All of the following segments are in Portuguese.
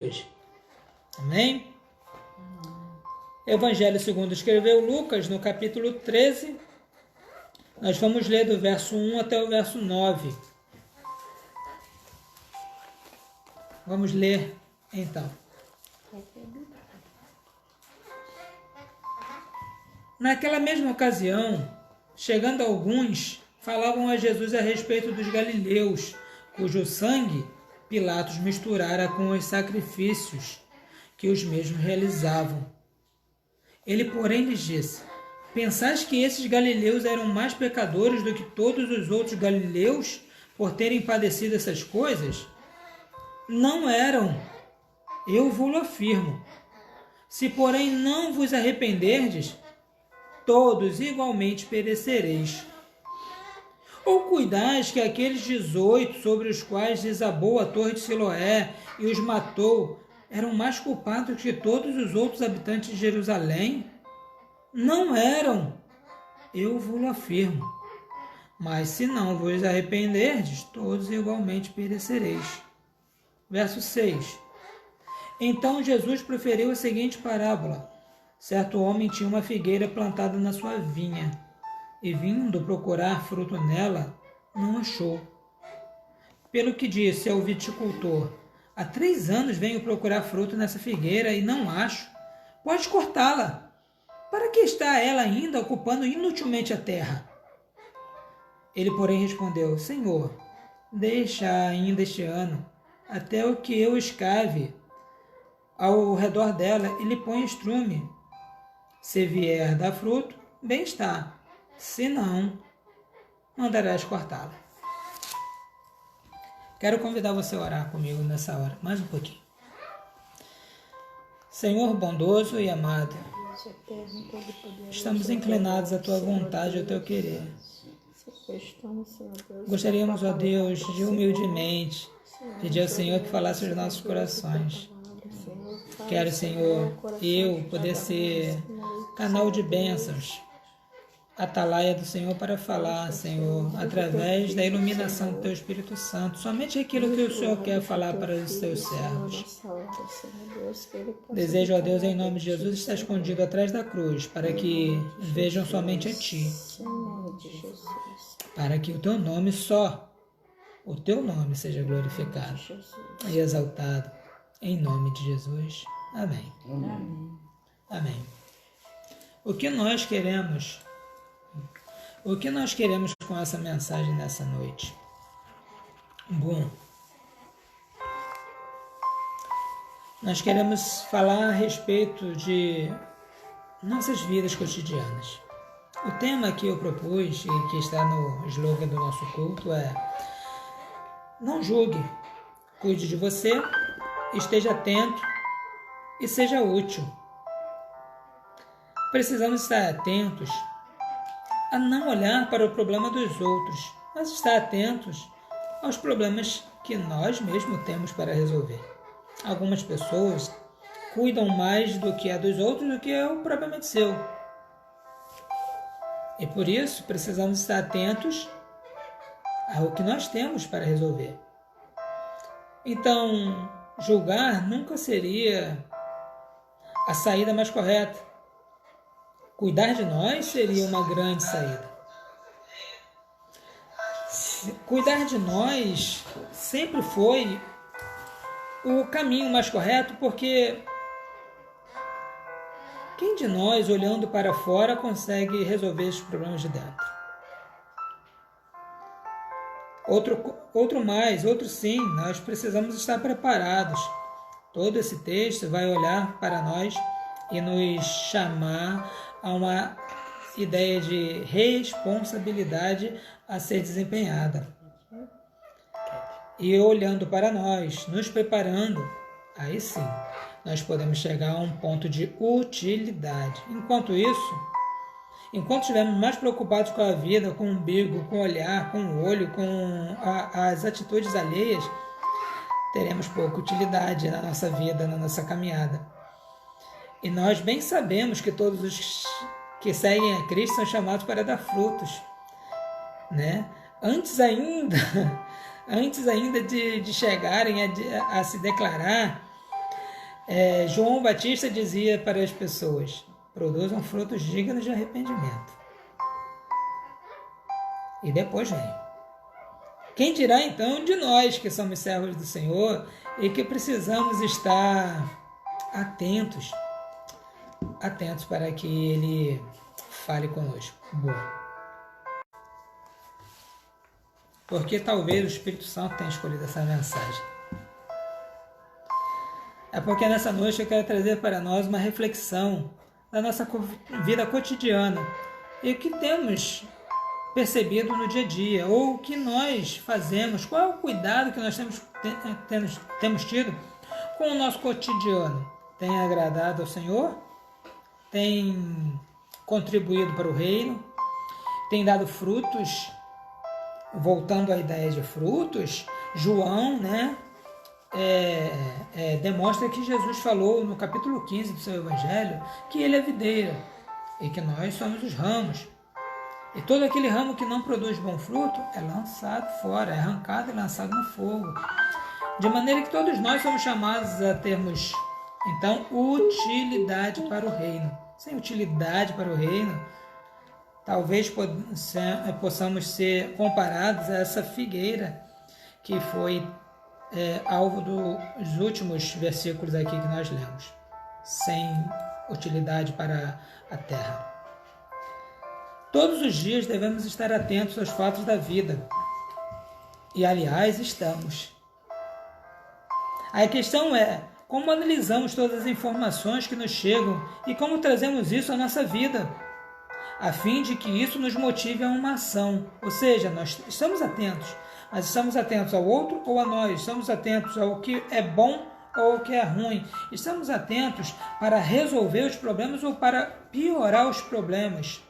hoje. Amém? Evangelho segundo escreveu Lucas, no capítulo 13, nós vamos ler do verso 1 até o verso 9. Vamos ler, então. Naquela mesma ocasião, chegando alguns, falavam a Jesus a respeito dos galileus, cujo sangue Pilatos misturara com os sacrifícios que os mesmos realizavam. Ele, porém, lhes disse: Pensais que esses galileus eram mais pecadores do que todos os outros galileus por terem padecido essas coisas? Não eram, eu vos afirmo. Se, porém, não vos arrependerdes, todos igualmente perecereis. Ou cuidais que aqueles 18 sobre os quais desabou a torre de Siloé e os matou eram mais culpados que todos os outros habitantes de Jerusalém? Não eram, eu vos afirmo. Mas se não vos arrependerdes, todos igualmente perecereis. Verso 6. Então Jesus proferiu a seguinte parábola. Certo homem tinha uma figueira plantada na sua vinha, e vindo procurar fruto nela, não achou. Pelo que disse ao viticultor: Há 3 anos venho procurar fruto nessa figueira e não acho. Pode cortá-la. Para que está ela ainda ocupando inutilmente a terra? Ele, porém, respondeu: Senhor, deixa ainda este ano, até o que eu escave ao redor dela e lhe ponha estrume. Se vier dar fruto, bem está. Se não, mandarás cortá-la. Quero convidar você a orar comigo nessa hora, mais um pouquinho. Senhor bondoso e amado, estamos inclinados à Tua vontade e ao Teu querer. Gostaríamos, ó Deus, de humildemente pedir ao Senhor que falasse aos nossos corações. Quero, Senhor, eu poder ser canal de bênçãos, atalaia do Senhor para falar, Senhor, através da iluminação do Teu Espírito Santo, somente aquilo que o Senhor quer falar para os Teus servos. Desejo, ó Deus, em nome de Jesus, estar escondido atrás da cruz, para que vejam somente a Ti, para que o Teu nome só, o Teu nome seja glorificado e exaltado, em nome de Jesus. Amém. Amém. O que nós queremos com essa mensagem nessa noite? Bom, nós queremos falar a respeito de nossas vidas cotidianas. O tema que eu propus e que está no slogan do nosso culto é: não julgue, cuide de você, esteja atento e seja útil. Precisamos estar atentos a não olhar para o problema dos outros, mas estar atentos aos problemas que nós mesmos temos para resolver. Algumas pessoas cuidam mais do que a dos outros do que o propriamente seu. E por isso precisamos estar atentos ao que nós temos para resolver. Então, julgar nunca seria a saída mais correta. Cuidar de nós seria uma grande saída. Cuidar de nós sempre foi o caminho mais correto, porque quem de nós, olhando para fora, consegue resolver esses problemas de dentro? Outro sim, nós precisamos estar preparados. Todo esse texto vai olhar para nós e nos chamar a uma ideia de responsabilidade a ser desempenhada. E olhando para nós, nos preparando, aí sim, nós podemos chegar a um ponto de utilidade. Enquanto estivermos mais preocupados com a vida, com o umbigo, com o olhar, com o olho, com as atitudes alheias, teremos pouca utilidade na nossa vida, na nossa caminhada. E nós bem sabemos que todos os que seguem a Cristo são chamados para dar frutos, né? Antes ainda de chegarem a se declarar, João Batista dizia para as pessoas: produzam frutos dignos de arrependimento. E depois vem: quem dirá então de nós que somos servos do Senhor e que precisamos estar atentos para que Ele fale conosco? Boa. Porque talvez o Espírito Santo tenha escolhido essa mensagem. É porque nessa noite eu quero trazer para nós uma reflexão da nossa vida cotidiana e o que temos percebido no dia a dia, ou o que nós fazemos, qual é o cuidado que nós temos tido com o nosso cotidiano. Tem agradado ao Senhor? Tem contribuído para o reino? Tem dado frutos? Voltando à ideia de frutos, João, demonstra que Jesus falou no capítulo 15 do seu Evangelho que ele é a videira e que nós somos os ramos. E todo aquele ramo que não produz bom fruto é lançado fora, é arrancado e lançado no fogo. De maneira que todos nós somos chamados a termos, então, utilidade para o reino. Sem utilidade para o reino, talvez possamos ser comparados a essa figueira que foi alvo dos últimos versículos aqui que nós lemos. Sem utilidade para a terra. Todos os dias devemos estar atentos aos fatos da vida. E, aliás, estamos. A questão é como analisamos todas as informações que nos chegam e como trazemos isso à nossa vida, a fim de que isso nos motive a uma ação. Ou seja, nós estamos atentos, mas estamos atentos ao outro ou a nós? Estamos atentos ao que é bom ou ao que é ruim? Estamos atentos para resolver os problemas ou para piorar os problemas?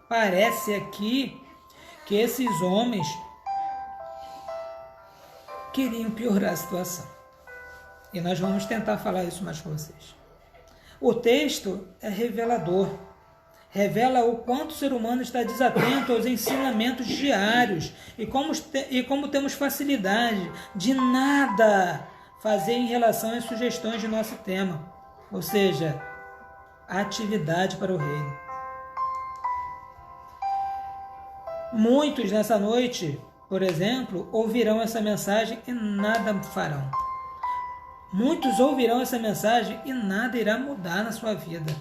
Parece aqui que esses homens queriam piorar a situação. E nós vamos tentar falar isso mais com vocês. O texto é revelador. Revela o quanto o ser humano está desatento aos ensinamentos diários e como temos facilidade de nada fazer em relação às sugestões de nosso tema. Ou seja, atividade para o reino. Muitos nessa noite, por exemplo, ouvirão essa mensagem e nada farão. Muitos ouvirão essa mensagem e nada irá mudar na sua vida.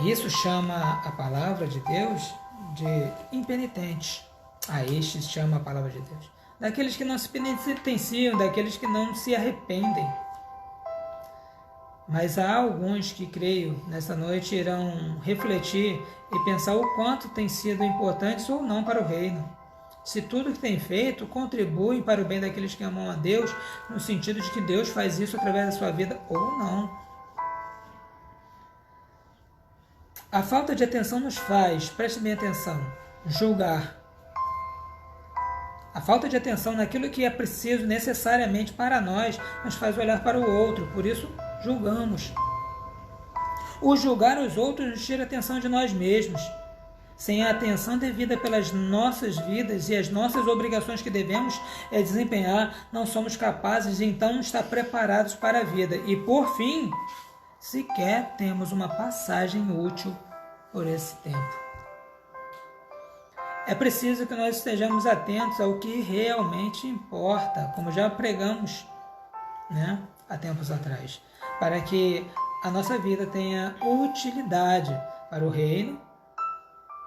Isso chama a palavra de Deus de impenitentes. A estes chama a palavra de Deus. Daqueles que não se penitenciam, daqueles que não se arrependem. Mas há alguns que, creio, nessa noite irão refletir e pensar o quanto têm sido importantes ou não para o reino. Se tudo que tem feito contribui para o bem daqueles que amam a Deus, no sentido de que Deus faz isso através da sua vida ou não. A falta de atenção nos faz, preste bem atenção, julgar. A falta de atenção naquilo que é preciso necessariamente para nós, nos faz olhar para o outro, por isso julgamos. O julgar os outros nos tira a atenção de nós mesmos. Sem a atenção devida pelas nossas vidas e as nossas obrigações que devemos desempenhar, não somos capazes de então estar preparados para a vida. E por fim, sequer temos uma passagem útil por esse tempo. É preciso que nós estejamos atentos ao que realmente importa, como já pregamos, há tempos atrás, para que a nossa vida tenha utilidade para o reino,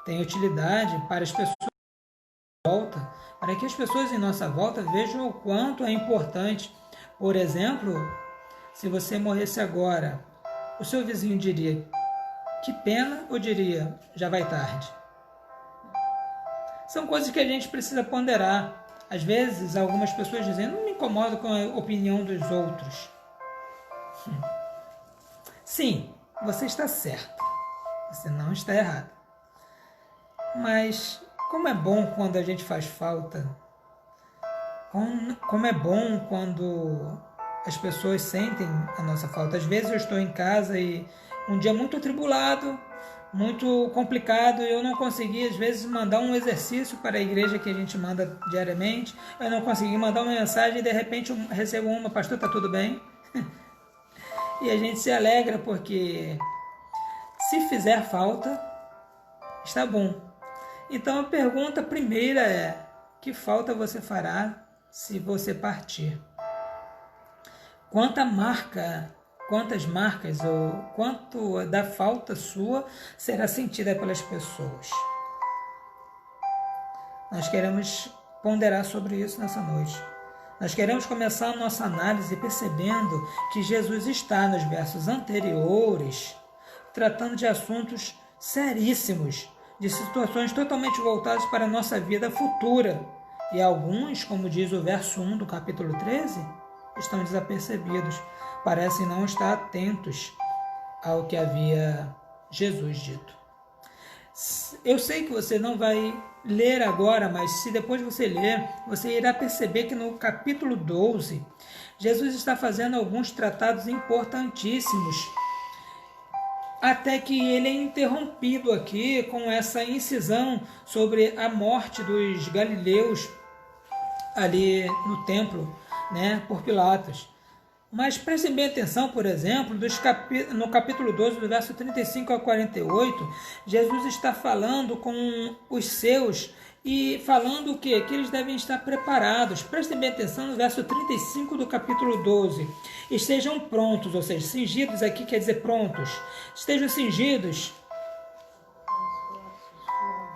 tenha utilidade para as pessoas em volta, para que as pessoas em nossa volta vejam o quanto é importante. Por exemplo, se você morresse agora, o seu vizinho diria: que pena, ou diria: já vai tarde? São coisas que a gente precisa ponderar. Às vezes, algumas pessoas dizem: não me incomodo com a opinião dos outros. Sim, você está certo. Você não está errado. Mas como é bom quando a gente faz falta. Como é bom quando as pessoas sentem a nossa falta. Às vezes eu estou em casa e um dia muito atribulado, muito complicado, eu não consegui às vezes mandar um exercício para a igreja que a gente manda diariamente, eu não consegui mandar uma mensagem e de repente eu recebo uma: pastor, tá tudo bem? E a gente se alegra porque se fizer falta, está bom. Então a pergunta primeira é: que falta você fará se você partir? Quantas marcas ou quanto da falta sua será sentida pelas pessoas? Nós queremos ponderar sobre isso nessa noite. Nós queremos começar a nossa análise percebendo que Jesus está nos versos anteriores tratando de assuntos seríssimos, de situações totalmente voltadas para a nossa vida futura. E alguns, como diz o verso 1 do capítulo 13, estão desapercebidos, parecem não estar atentos ao que havia Jesus dito. Eu sei que você não vai ler agora, mas se depois você ler, você irá perceber que no capítulo 12, Jesus está fazendo alguns tratados importantíssimos, até que ele é interrompido aqui com essa incisão sobre a morte dos galileus ali no templo, por Pilatos. Mas prestem bem atenção, por exemplo, no capítulo 12, do verso 35 a 48, Jesus está falando com os seus e falando o quê? Que eles devem estar preparados. Prestem bem atenção no verso 35 do capítulo 12. Estejam prontos, ou seja, cingidos aqui quer dizer prontos. Estejam cingidos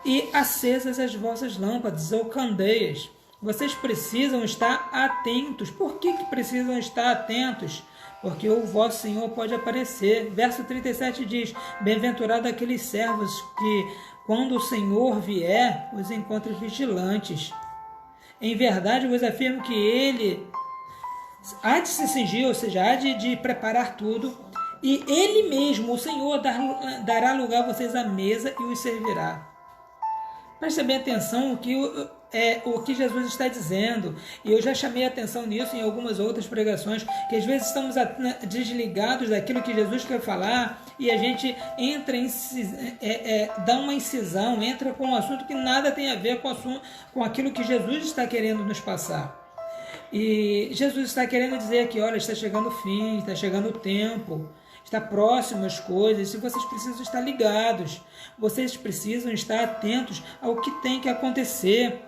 e acesas as vossas lâmpadas ou candeias. Vocês precisam estar atentos. Por que precisam estar atentos? Porque o vosso Senhor pode aparecer. Verso 37 diz: bem-aventurado aqueles servos que, quando o Senhor vier, os encontre vigilantes. Em verdade vos afirmo que ele há de se cingir, ou seja, há de preparar tudo, e ele mesmo, o Senhor, dará lugar a vocês à mesa e os servirá. Preste bem atenção o que Jesus está dizendo, e eu já chamei a atenção nisso em algumas outras pregações, que às vezes estamos desligados daquilo que Jesus quer falar, e a gente entra dá uma incisão, entra com um assunto que nada tem a ver com aquilo que Jesus está querendo nos passar. E Jesus está querendo dizer que, olha, está chegando o fim, está chegando o tempo, está próximo às coisas, e vocês precisam estar ligados, vocês precisam estar atentos ao que tem que acontecer.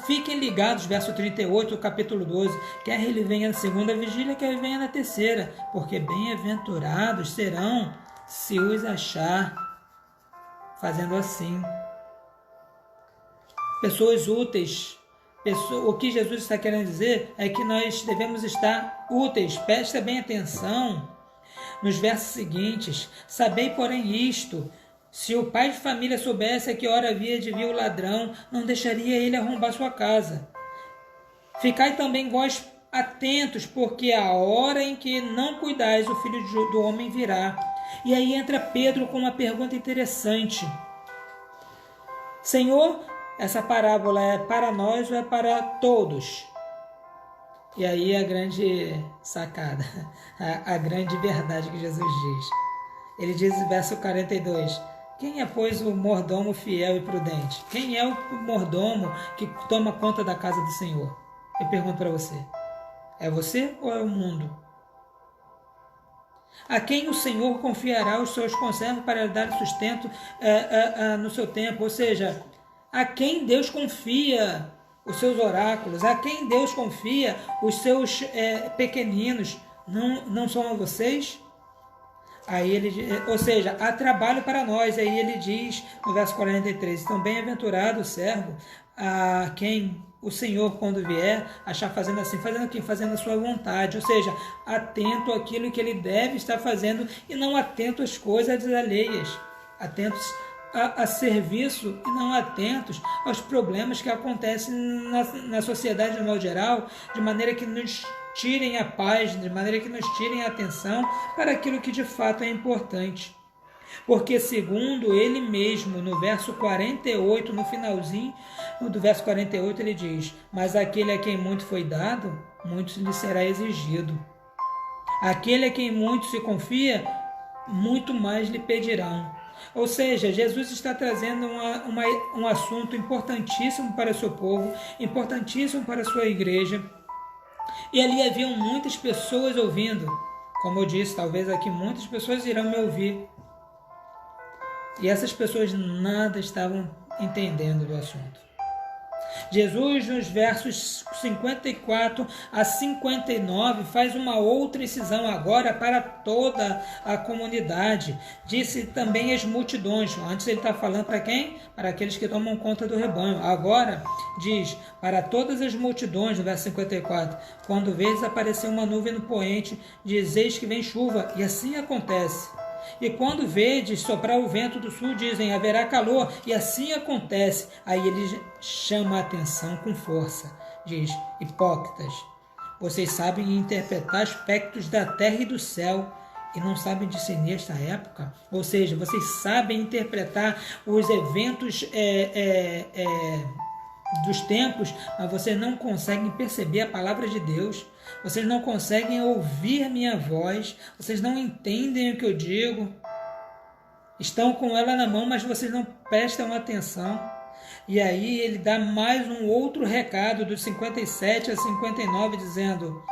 Fiquem ligados, verso 38 do capítulo 12, quer ele venha na segunda vigília, quer ele venha na terceira, porque bem-aventurados serão se os achar fazendo assim. Pessoas úteis. O que Jesus está querendo dizer é que nós devemos estar úteis. Presta bem atenção nos versos seguintes. Sabei, porém, isto: se o pai de família soubesse a que hora havia de vir o ladrão, não deixaria ele arrombar sua casa. Ficai também vós atentos, porque a hora em que não cuidais, o Filho do Homem virá. E aí entra Pedro com uma pergunta interessante: Senhor, essa parábola é para nós ou é para todos? E aí a grande sacada, a grande verdade que Jesus diz. Ele diz no verso 42, quem é, pois, o mordomo fiel e prudente? Quem é o mordomo que toma conta da casa do Senhor? Eu pergunto para você, é você ou é o mundo? A quem o Senhor confiará os seus conservos para dar sustento no seu tempo? Ou seja, a quem Deus confia os seus oráculos, a quem Deus confia os seus pequeninos, não são a vocês? Aí ou seja, há trabalho para nós. Aí ele diz no verso 43, então bem-aventurado o servo a quem o Senhor, quando vier, achar fazendo assim, fazendo o quê? Fazendo a sua vontade, ou seja, atento àquilo que ele deve estar fazendo e não atento às coisas alheias, atentos a serviço e não atentos aos problemas que acontecem na sociedade de modo geral, de maneira que nos tirem a paz, de maneira que nos tirem a atenção para aquilo que de fato é importante. Porque segundo ele mesmo, no verso 48, no finalzinho do verso 48, ele diz, mas aquele a quem muito foi dado, muito lhe será exigido. Aquele a quem muito se confia, muito mais lhe pedirão. Ou seja, Jesus está trazendo um assunto importantíssimo para o seu povo, importantíssimo para a sua igreja. E ali haviam muitas pessoas ouvindo. Como eu disse, talvez aqui muitas pessoas irão me ouvir. E essas pessoas nada estavam entendendo do assunto. Jesus, nos versos 54 a 59, faz uma outra incisão agora para toda a comunidade. Disse também as multidões. Antes ele está falando para quem? Para aqueles que tomam conta do rebanho. Agora diz, para todas as multidões, no verso 54, quando vês aparecer uma nuvem no poente, dizeis que vem chuva, e assim acontece. E quando vedes soprar o vento do sul, dizem, haverá calor, e assim acontece. Aí ele chama a atenção com força. Diz, hipócritas, vocês sabem interpretar aspectos da terra e do céu, e não sabem discernir esta época? Ou seja, vocês sabem interpretar os eventos dos tempos, mas vocês não conseguem perceber a palavra de Deus. Vocês não conseguem ouvir minha voz, vocês não entendem o que eu digo, estão com ela na mão, mas vocês não prestam atenção. E aí ele dá mais um outro recado, dos 57 a 59, dizendo,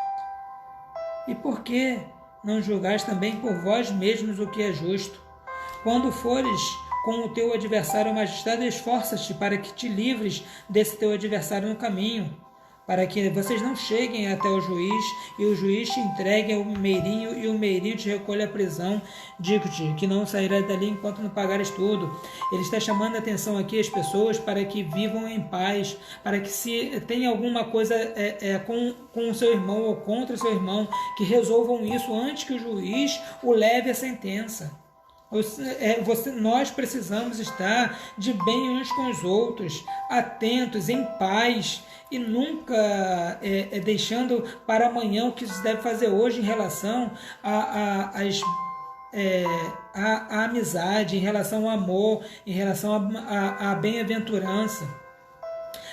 e por que não julgais também por vós mesmos o que é justo? Quando fores com o teu adversário magistrado, esforça-te para que te livres desse teu adversário no caminho, para que vocês não cheguem até o juiz, e o juiz te entregue ao meirinho, e o meirinho te recolhe à prisão. Digo-te que não sairás dali enquanto não pagares tudo. Ele está chamando a atenção aqui as pessoas para que vivam em paz, para que se tem alguma coisa com o seu irmão ou contra o seu irmão, que resolvam isso antes que o juiz o leve à sentença. Nós precisamos estar de bem uns com os outros, atentos, em paz, e nunca deixando para amanhã o que se deve fazer hoje em relação à amizade, em relação ao amor, em relação à bem-aventurança.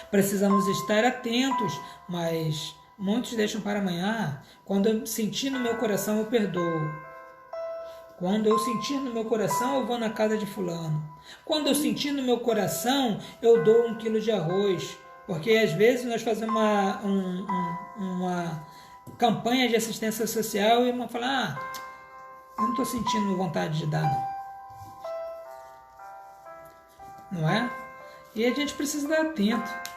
Precisamos estar atentos, mas muitos deixam para amanhã. Quando eu sentir no meu coração, eu perdoo. Quando eu sentir no meu coração, eu vou na casa de fulano. Quando eu sentir no meu coração, eu dou 1 quilo de arroz. Porque às vezes nós fazemos uma campanha de assistência social e uma fala, eu não estou sentindo vontade de dar, não é? E a gente precisa estar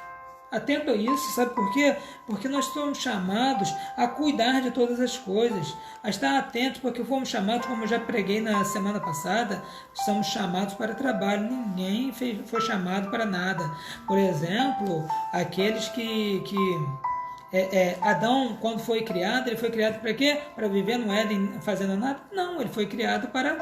atento a isso, sabe por quê? Porque nós somos chamados a cuidar de todas as coisas, a estar atentos, porque fomos chamados, como eu já preguei na semana passada, somos chamados para trabalho, ninguém foi chamado para nada. Por exemplo, aqueles que Adão, quando foi criado, ele foi criado para quê? Para viver no Éden fazendo nada? Não, ele foi criado para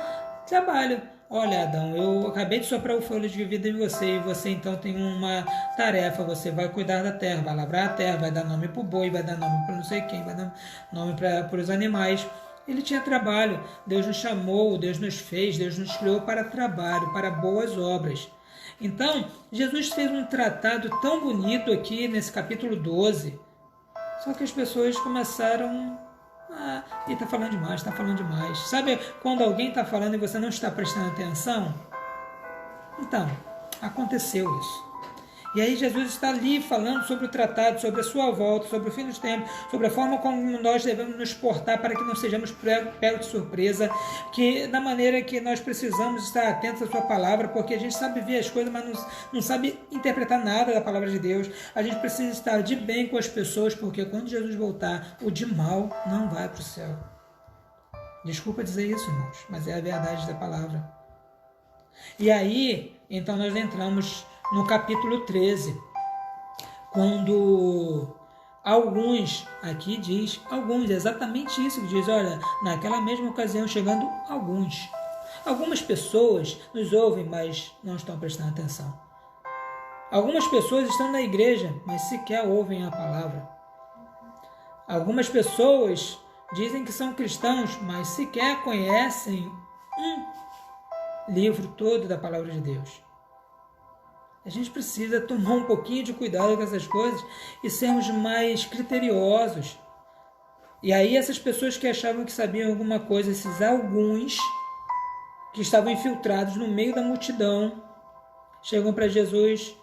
trabalho. Olha, Adão, eu acabei de soprar o fôlego de vida em você, e você então tem uma tarefa, você vai cuidar da terra, vai labrar a terra, vai dar nome para o boi, vai dar nome para não sei quem, vai dar nome para os animais. Ele tinha trabalho, Deus nos chamou, Deus nos fez, Deus nos criou para trabalho, para boas obras. Então, Jesus fez um tratado tão bonito aqui nesse capítulo 12, só que as pessoas começaram... e está falando demais. Sabe quando alguém está falando e você não está prestando atenção? Então, aconteceu isso. E aí Jesus está ali falando sobre o tratado, sobre a sua volta, sobre o fim dos tempos, sobre a forma como nós devemos nos portar para que não sejamos pegos de surpresa, que da maneira que nós precisamos estar atentos à sua palavra, porque a gente sabe ver as coisas, mas não sabe interpretar nada da palavra de Deus. A gente precisa estar de bem com as pessoas, porque quando Jesus voltar, o de mal não vai para o céu. Desculpa dizer isso, irmãos, mas é a verdade da palavra. E aí, então nós entramos no capítulo 13, quando alguns, aqui diz alguns, exatamente isso que diz, olha, naquela mesma ocasião chegando algumas pessoas nos ouvem, mas não estão prestando atenção. Algumas pessoas estão na igreja, mas sequer ouvem a palavra. Algumas pessoas dizem que são cristãos, mas sequer conhecem um livro todo da palavra de Deus. A gente precisa tomar um pouquinho de cuidado com essas coisas e sermos mais criteriosos. E aí essas pessoas que achavam que sabiam alguma coisa, esses alguns, que estavam infiltrados no meio da multidão, chegam para Jesus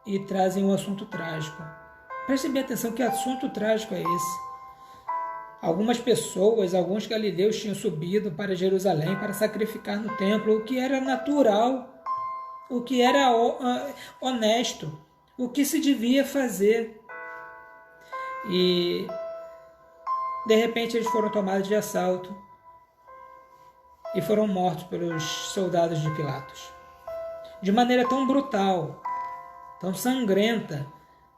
e trazem um assunto trágico. Prestem bem atenção, que assunto trágico é esse? Algumas pessoas, alguns galileus tinham subido para Jerusalém para sacrificar no templo, o que era natural, o que era honesto, o que se devia fazer. E de repente eles foram tomados de assalto e foram mortos pelos soldados de Pilatos. De maneira tão brutal, tão sangrenta,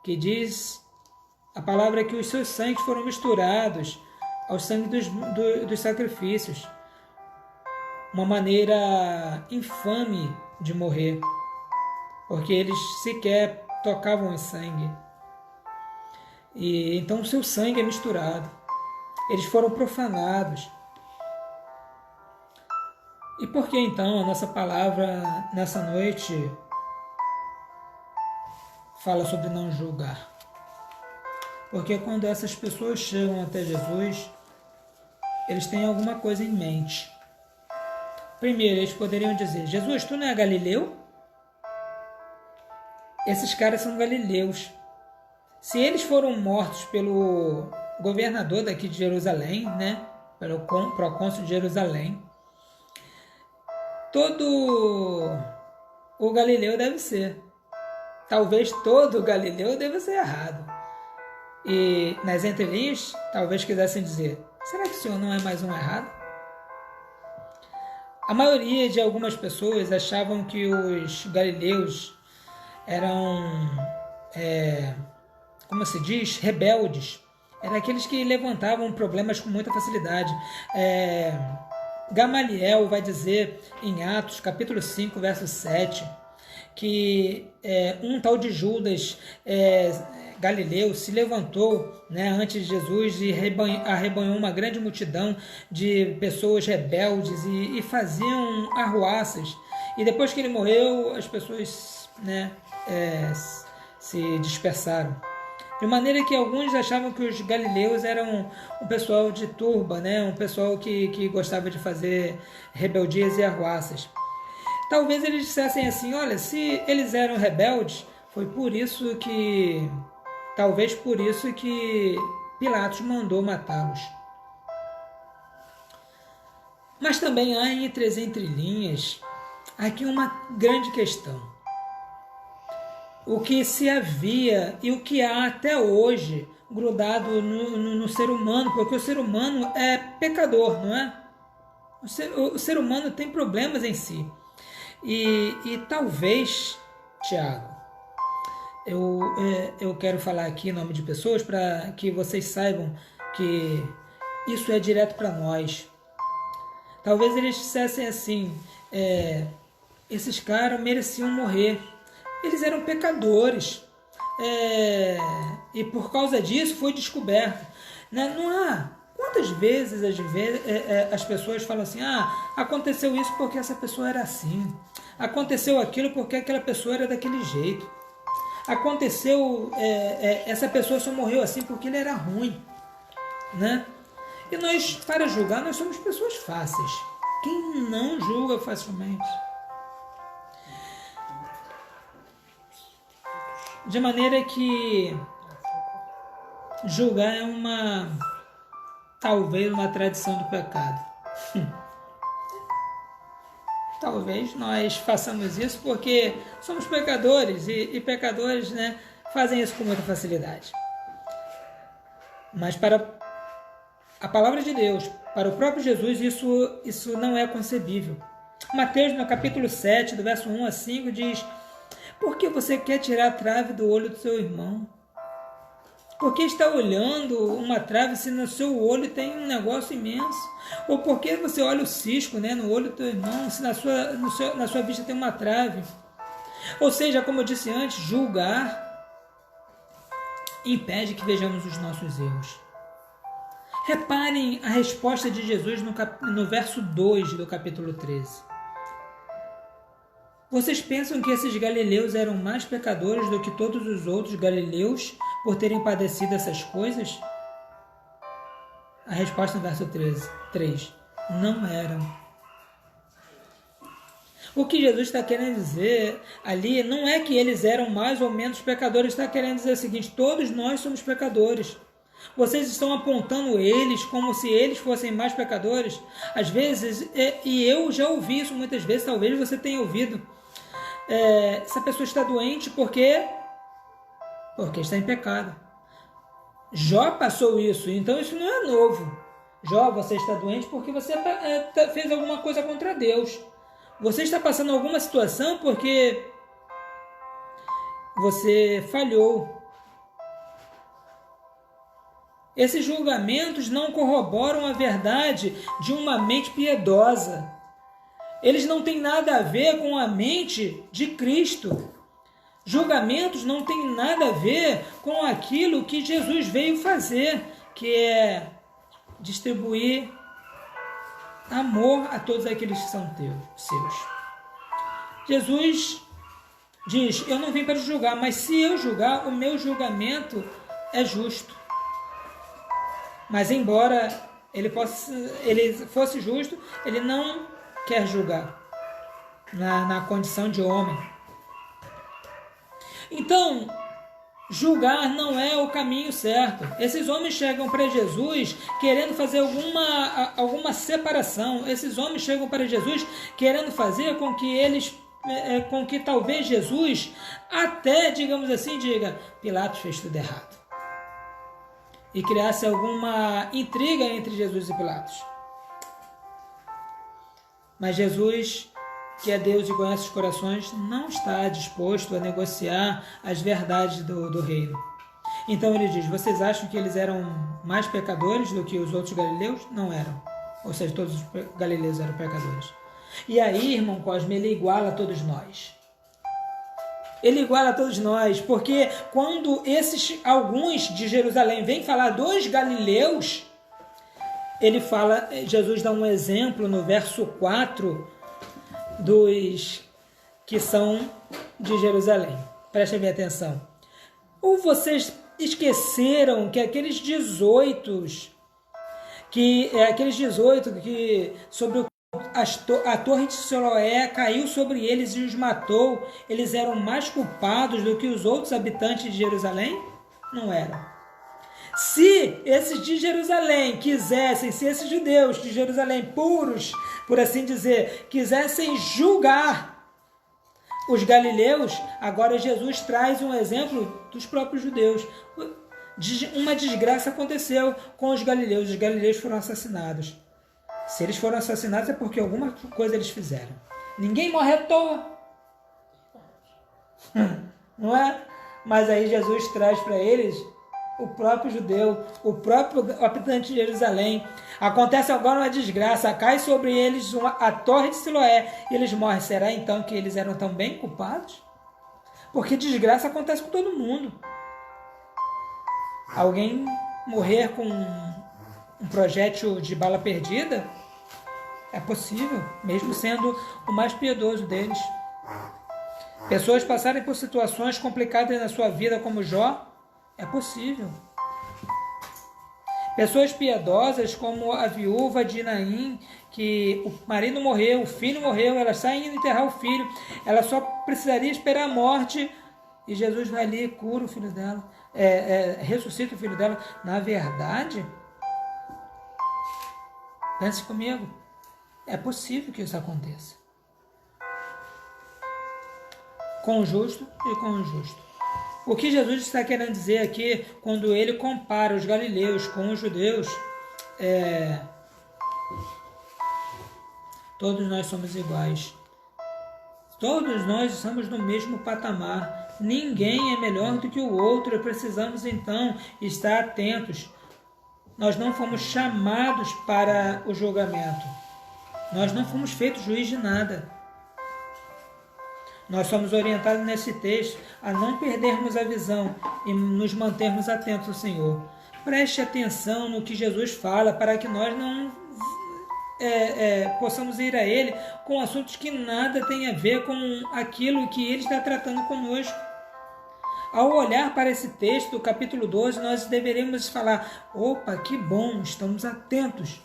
que diz a palavra que os seus sangues foram misturados ao sangue dos sacrifícios. Uma maneira infame de morrer, porque eles sequer tocavam em sangue. E então o seu sangue é misturado. Eles foram profanados. E por que então a nossa palavra nessa noite fala sobre não julgar? Porque quando essas pessoas chegam até Jesus, eles têm alguma coisa em mente. Primeiro, eles poderiam dizer: Jesus, tu não é galileu? Esses caras são galileus. Se eles foram mortos pelo governador daqui de Jerusalém, né? Pelo procônsul de Jerusalém, todo o galileu deve ser. Talvez todo o galileu deva ser errado. E nas entrelinhas, talvez quisessem dizer: será que o senhor não é mais um errado? A maioria de algumas pessoas achavam que os galileus eram, como se diz, rebeldes. Eram aqueles que levantavam problemas com muita facilidade. Gamaliel vai dizer em Atos, capítulo 5, verso 7, que um tal de Judas Galileu se levantou, né, antes de Jesus e arrebanhou uma grande multidão de pessoas rebeldes e faziam arruaças. E depois que ele morreu, as pessoas, né, se dispersaram. De maneira que alguns achavam que os galileus eram um pessoal de turba, né, um pessoal que gostava de fazer rebeldias e arruaças. Talvez eles dissessem assim: olha, se eles eram rebeldes, foi por isso que... talvez por isso que Pilatos mandou matá-los. Mas também há entre as entrelinhas aqui uma grande questão. O que se havia e o que há até hoje grudado no ser humano, porque o ser humano é pecador, não é? O ser humano tem problemas em si. E talvez, Tiago, eu quero falar aqui em nome de pessoas para que vocês saibam que isso é direto para nós. Talvez eles dissessem assim: esses caras mereciam morrer. Eles eram pecadores. E por causa disso foi descoberto. Não há... Quantas vezes as pessoas falam assim: aconteceu isso porque essa pessoa era assim. Aconteceu aquilo porque aquela pessoa era daquele jeito. Aconteceu, essa pessoa só morreu assim porque ele era ruim, né? E nós, para julgar, nós somos pessoas fáceis. Quem não julga facilmente? De maneira que julgar é talvez uma tradição do pecado. Talvez nós façamos isso porque somos pecadores e pecadores, né, fazem isso com muita facilidade. Mas para a palavra de Deus, para o próprio Jesus, isso não é concebível. Mateus, no capítulo 7, do verso 1 a 5, diz: por que você quer tirar a trave do olho do seu irmão? Por que está olhando uma trave se no seu olho tem um negócio imenso? Ou por que você olha o cisco, né, no olho do teu irmão, se na sua vista tem uma trave? Ou seja, como eu disse antes, julgar impede que vejamos os nossos erros. Reparem a resposta de Jesus no verso 2 do capítulo 13. Vocês pensam que esses galileus eram mais pecadores do que todos os outros galileus por terem padecido essas coisas? A resposta no verso 3: não eram. O que Jesus está querendo dizer ali não é que eles eram mais ou menos pecadores, está querendo dizer o seguinte: todos nós somos pecadores. Vocês estão apontando eles como se eles fossem mais pecadores? Às vezes, e eu já ouvi isso muitas vezes, talvez você tenha ouvido, essa pessoa está doente porque está em pecado. Jó passou isso, então isso não é novo. Jó, você está doente porque você fez alguma coisa contra Deus. Você está passando alguma situação porque você falhou. Esses julgamentos não corroboram a verdade de uma mente piedosa. Eles não têm nada a ver com a mente de Cristo. Julgamentos não têm nada a ver com aquilo que Jesus veio fazer, que é distribuir amor a todos aqueles que são seus. Jesus diz: eu não vim para julgar, mas se eu julgar, o meu julgamento é justo. Mas embora ele fosse justo, ele não quer julgar na condição de homem. Então, julgar não é o caminho certo. Esses homens chegam para Jesus querendo fazer alguma separação. Esses homens chegam para Jesus querendo fazer com que talvez Jesus até, digamos assim, diga: Pilatos fez tudo errado. E criasse alguma intriga entre Jesus e Pilatos. Mas Jesus, que é Deus e conhece os corações, não está disposto a negociar as verdades do reino. Então ele diz: vocês acham que eles eram mais pecadores do que os outros galileus? Não eram. Ou seja, todos os galileus eram pecadores. E aí, irmão Cosme, ele iguala a todos nós. Ele iguala a todos nós, porque quando alguns de Jerusalém vêm falar dos galileus, Jesus dá um exemplo no verso 4 dos que são de Jerusalém. Prestem bem atenção. Ou vocês esqueceram que aqueles 18 que sobre a torre de Siloé caiu sobre eles e os matou, eles eram mais culpados do que os outros habitantes de Jerusalém? Não eram. Se esses de Jerusalém se esses judeus de Jerusalém puros, por assim dizer, quisessem julgar os galileus, agora Jesus traz um exemplo dos próprios judeus. Uma desgraça aconteceu com os galileus foram assassinados. Se eles foram assassinados é porque alguma coisa eles fizeram. Ninguém morre à toa. Não é? Mas aí Jesus traz para eles o próprio judeu, o próprio habitante de Jerusalém. Acontece agora uma desgraça, cai sobre eles a torre de Siloé e eles morrem. Será então que eles eram tão bem culpados? Porque desgraça acontece com todo mundo. Alguém morrer com um projétil de bala perdida é possível, mesmo sendo o mais piedoso deles. Pessoas passarem por situações complicadas na sua vida como Jó, é possível. Pessoas piedosas como a viúva de Naim, que o marido morreu, o filho morreu, ela está indo enterrar o filho, ela só precisaria esperar a morte e Jesus vai ali e cura o filho dela, ressuscita o filho dela. Na verdade, pense comigo, é possível que isso aconteça. Com o justo e com o injusto. O que Jesus está querendo dizer aqui, quando ele compara os galileus com os judeus, todos nós somos iguais. Todos nós estamos no mesmo patamar. Ninguém é melhor do que o outro e precisamos então estar atentos. Nós não fomos chamados para o julgamento. Nós não fomos feitos juiz de nada. Nós somos orientados nesse texto a não perdermos a visão e nos mantermos atentos ao Senhor. Preste atenção no que Jesus fala para que nós não possamos ir a Ele com assuntos que nada tem a ver com aquilo que Ele está tratando conosco. Ao olhar para esse texto, capítulo 12, nós deveríamos falar: opa, que bom, estamos atentos.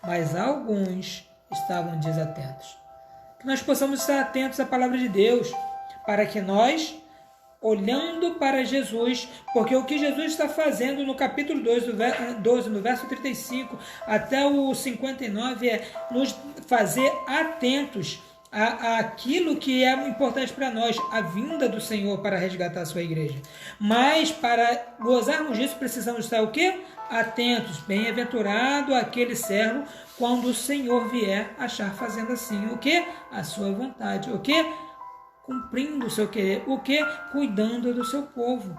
Mas alguns estavam desatentos. que nós possamos estar atentos à palavra de Deus, para que nós, olhando para Jesus, porque o que Jesus está fazendo no capítulo 12, no verso 35 até o 59, é nos fazer atentos àquilo que é importante para nós, a vinda do Senhor para resgatar a sua igreja. Mas para gozarmos disso, precisamos estar o quê? Atentos. Bem-aventurado aquele servo quando o Senhor vier achar fazendo assim. O quê? A sua vontade. O quê? Cumprindo o seu querer. O quê? Cuidando do seu povo.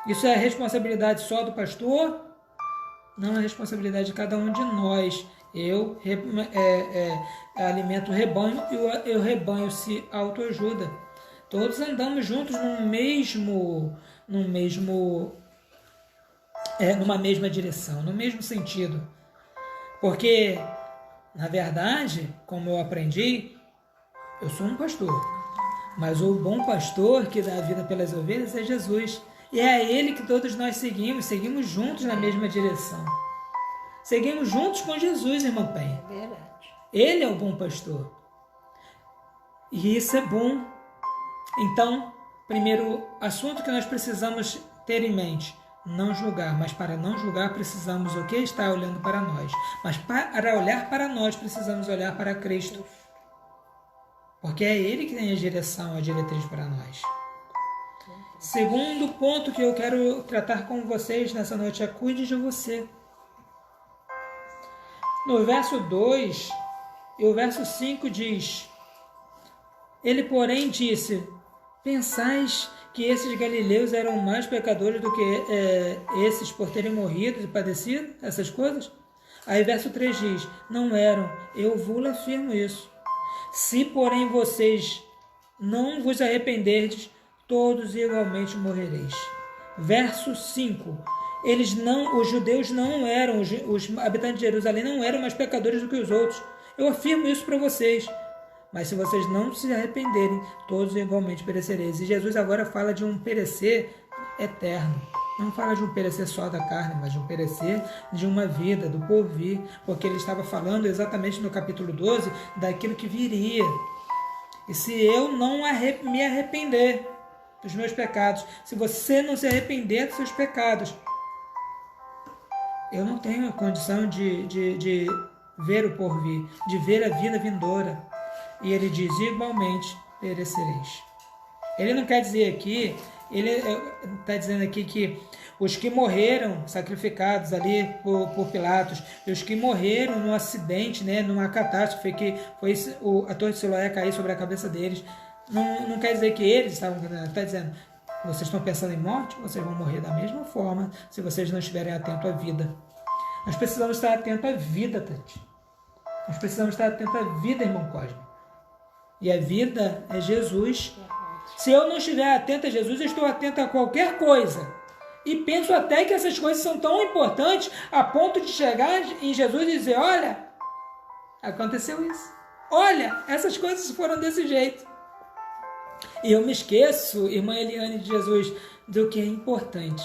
Isso é responsabilidade só do pastor? Não, é responsabilidade de cada um de nós. Eu alimento o rebanho e o rebanho se autoajuda. Todos andamos juntos numa mesma direção, no mesmo sentido. Porque, na verdade, como eu aprendi, eu sou um pastor. Mas o bom pastor que dá a vida pelas ovelhas é Jesus. E é a Ele que todos nós seguimos juntos na mesma direção. Seguimos juntos com Jesus, irmão Penha. É verdade. Ele é o bom pastor. E isso é bom. Então, primeiro assunto que nós precisamos ter em mente, não julgar. Mas para não julgar, precisamos o quê? Estar olhando para nós. Mas para olhar para nós, precisamos olhar para Cristo. Porque é Ele que tem a direção, a diretriz para nós. Segundo ponto que eu quero tratar com vocês nessa noite é cuide de você. No verso 2 e o verso 5 diz: Ele, porém, disse: Pensais que esses galileus eram mais pecadores do que esses por terem morrido e padecido essas coisas? Aí verso 3 diz: Não eram, eu vos afirmo isso. Se, porém, vocês não vos arrependerdes, todos igualmente morrereis. Verso 5. Os judeus não eram, os habitantes de Jerusalém não eram mais pecadores do que os outros. Eu afirmo isso para vocês. Mas se vocês não se arrependerem, todos igualmente perecereis. E Jesus agora fala de um perecer eterno. Não fala de um perecer só da carne, mas de um perecer de uma vida, do porvir. Porque ele estava falando exatamente no capítulo 12 daquilo que viria. E se eu não me arrepender dos meus pecados, se você não se arrepender dos seus pecados, eu não tenho a condição de ver o porvir, de ver a vida vindoura. E ele diz: igualmente perecereis. Ele não quer dizer aqui, ele está dizendo aqui que os que morreram sacrificados ali por Pilatos, e os que morreram num acidente, numa catástrofe, que foi a torre de Siloé cair sobre a cabeça deles, não quer dizer que eles estavam condenados. Está dizendo: vocês estão pensando em morte, vocês vão morrer da mesma forma se vocês não estiverem atentos à vida. Nós precisamos estar atentos à vida, Tati. Nós precisamos estar atentos à vida, irmão Cosme. E a vida é Jesus. Se eu não estiver atento a Jesus, eu estou atento a qualquer coisa. E penso até que essas coisas são tão importantes a ponto de chegar em Jesus e dizer: olha, aconteceu isso. Olha, essas coisas foram desse jeito. E eu me esqueço, irmã Eliane, de Jesus, do que é importante.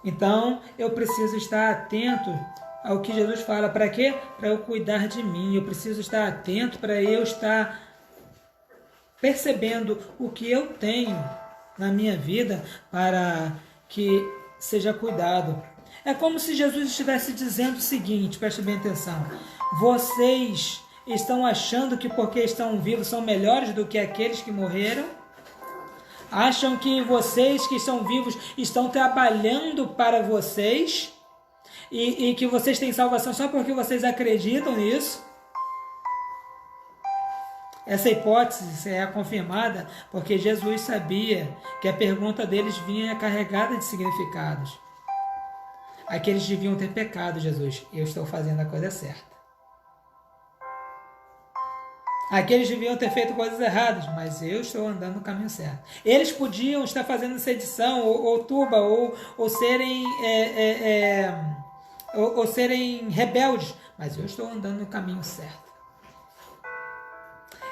Então, eu preciso estar atento ao que Jesus fala. Para quê? Para eu cuidar de mim. Eu preciso estar atento para eu estar percebendo o que eu tenho na minha vida para que seja cuidado. É como se Jesus estivesse dizendo o seguinte, preste bem atenção: vocês estão achando que porque estão vivos são melhores do que aqueles que morreram? Acham que vocês que estão vivos estão trabalhando para vocês e que vocês têm salvação só porque vocês acreditam nisso? Essa hipótese é confirmada porque Jesus sabia que a pergunta deles vinha carregada de significados. Aqueles deviam ter pecado, Jesus. Eu estou fazendo a coisa certa. Aqueles deviam ter feito coisas erradas, mas eu estou andando no caminho certo. Eles podiam estar fazendo sedição, ou turba, ou serem rebeldes, mas eu estou andando no caminho certo.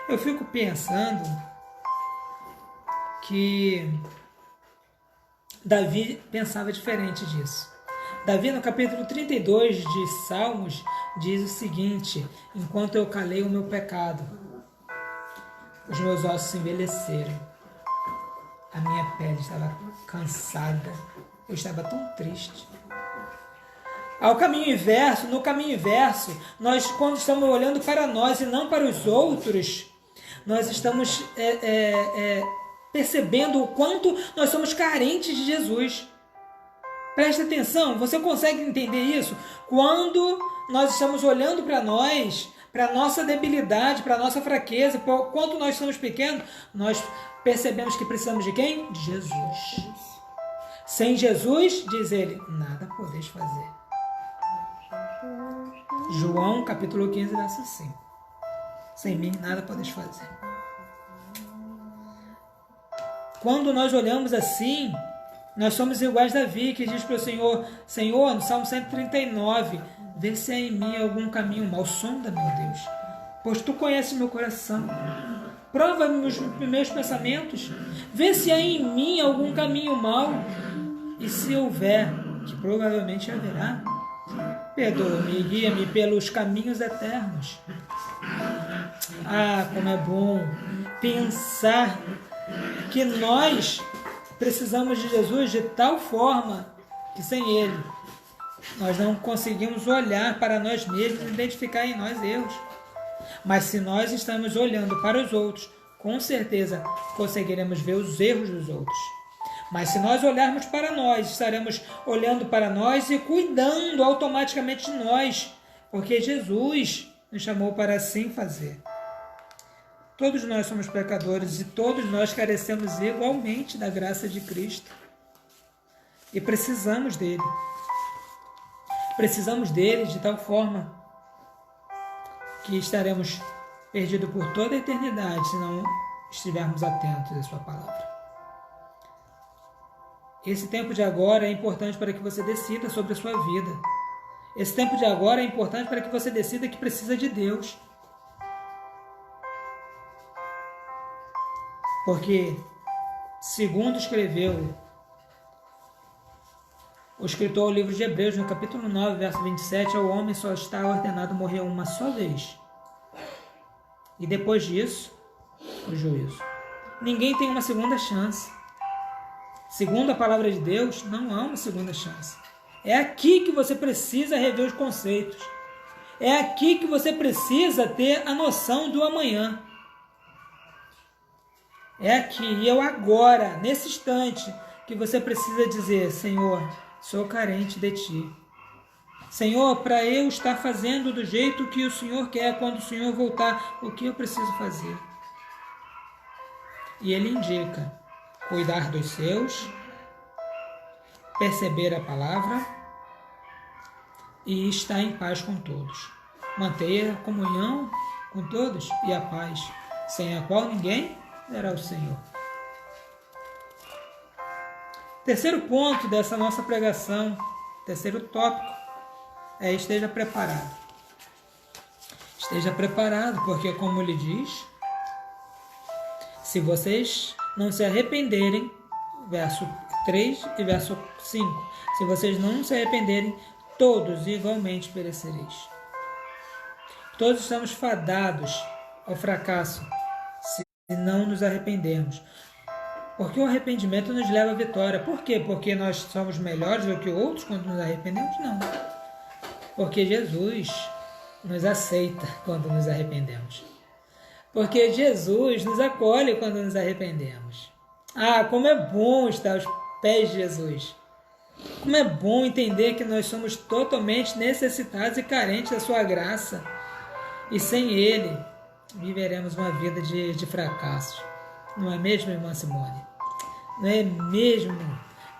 Eu fico pensando que Davi pensava diferente disso. Davi, no capítulo 32 de Salmos, diz o seguinte: enquanto eu calei o meu pecado, os meus ossos envelheceram. A minha pele estava cansada. Eu estava tão triste. No caminho inverso, nós, quando estamos olhando para nós e não para os outros, nós estamos percebendo o quanto nós somos carentes de Jesus. Preste atenção, você consegue entender isso? Quando nós estamos olhando para nós, para a nossa debilidade, para a nossa fraqueza, para o quanto nós somos pequenos, nós percebemos que precisamos de quem? De Jesus. Sem Jesus, diz ele, nada podeis fazer. João capítulo 15, verso 5. Sem mim, nada podeis fazer. Quando nós olhamos assim, nós somos iguais a Davi, que diz para o Senhor, Senhor, no Salmo 139, vê se há em mim algum caminho mau, sonda, meu Deus, pois tu conheces meu coração, prova-me os meus pensamentos, vê se há em mim algum caminho mau, e se houver, que provavelmente haverá, perdoa-me e guia-me pelos caminhos eternos. Ah, como é bom pensar que nós precisamos de Jesus de tal forma que sem Ele nós não conseguimos olhar para nós mesmos e identificar em nós erros. Mas se nós estamos olhando para os outros, com certeza conseguiremos ver os erros dos outros. Mas se nós olharmos para nós, estaremos olhando para nós e cuidando automaticamente de nós, porque Jesus nos chamou para assim fazer. Todos nós somos pecadores e todos nós carecemos igualmente da graça de Cristo. E precisamos dele. Precisamos dele de tal forma que estaremos perdidos por toda a eternidade se não estivermos atentos à sua palavra. Esse tempo de agora é importante para que você decida sobre a sua vida. Esse tempo de agora é importante para que você decida que precisa de Deus. Porque, segundo escreveu o escritor do livro de Hebreus, no capítulo 9, verso 27, ao homem só está ordenado morrer uma só vez. E depois disso, o juízo. Ninguém tem uma segunda chance. Segundo a palavra de Deus, não há uma segunda chance. É aqui que você precisa rever os conceitos. É aqui que você precisa ter a noção do amanhã. É aqui e eu agora, nesse instante, que você precisa dizer, Senhor, sou carente de Ti. Senhor, para eu estar fazendo do jeito que o Senhor quer, quando o Senhor voltar, o que eu preciso fazer? E Ele indica, cuidar dos seus, perceber a palavra e estar em paz com todos. Manter a comunhão com todos e a paz, sem a qual ninguém verá o Senhor. Terceiro ponto dessa nossa pregação, terceiro tópico, é esteja preparado. Esteja preparado, porque como ele diz, se vocês não se arrependerem, verso 3 e verso 5, se vocês não se arrependerem, todos igualmente perecereis. Todos estamos fadados ao fracasso se não nos arrependermos. Porque o arrependimento nos leva à vitória. Por quê? Porque nós somos melhores do que outros quando nos arrependemos? Não. Porque Jesus nos aceita quando nos arrependemos. Porque Jesus nos acolhe quando nos arrependemos. Ah, como é bom estar aos pés de Jesus. Como é bom entender que nós somos totalmente necessitados e carentes da sua graça. E sem Ele, viveremos uma vida de fracasso. Não é mesmo, irmã Simone? Não é mesmo,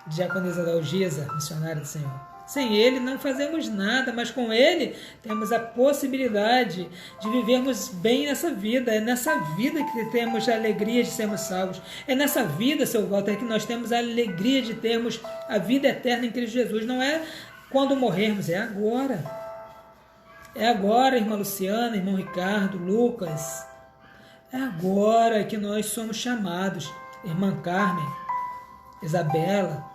diaconisa Dalgisa, missionária do Senhor? Sem Ele não fazemos nada, mas com Ele temos a possibilidade de vivermos bem nessa vida. É nessa vida que temos a alegria de sermos salvos. É nessa vida, seu Walter, que nós temos a alegria de termos a vida eterna em Cristo Jesus. Não é quando morrermos, é agora. É agora, irmã Luciana, irmão Ricardo, Lucas. É agora que nós somos chamados. Irmã Carmen, Isabela.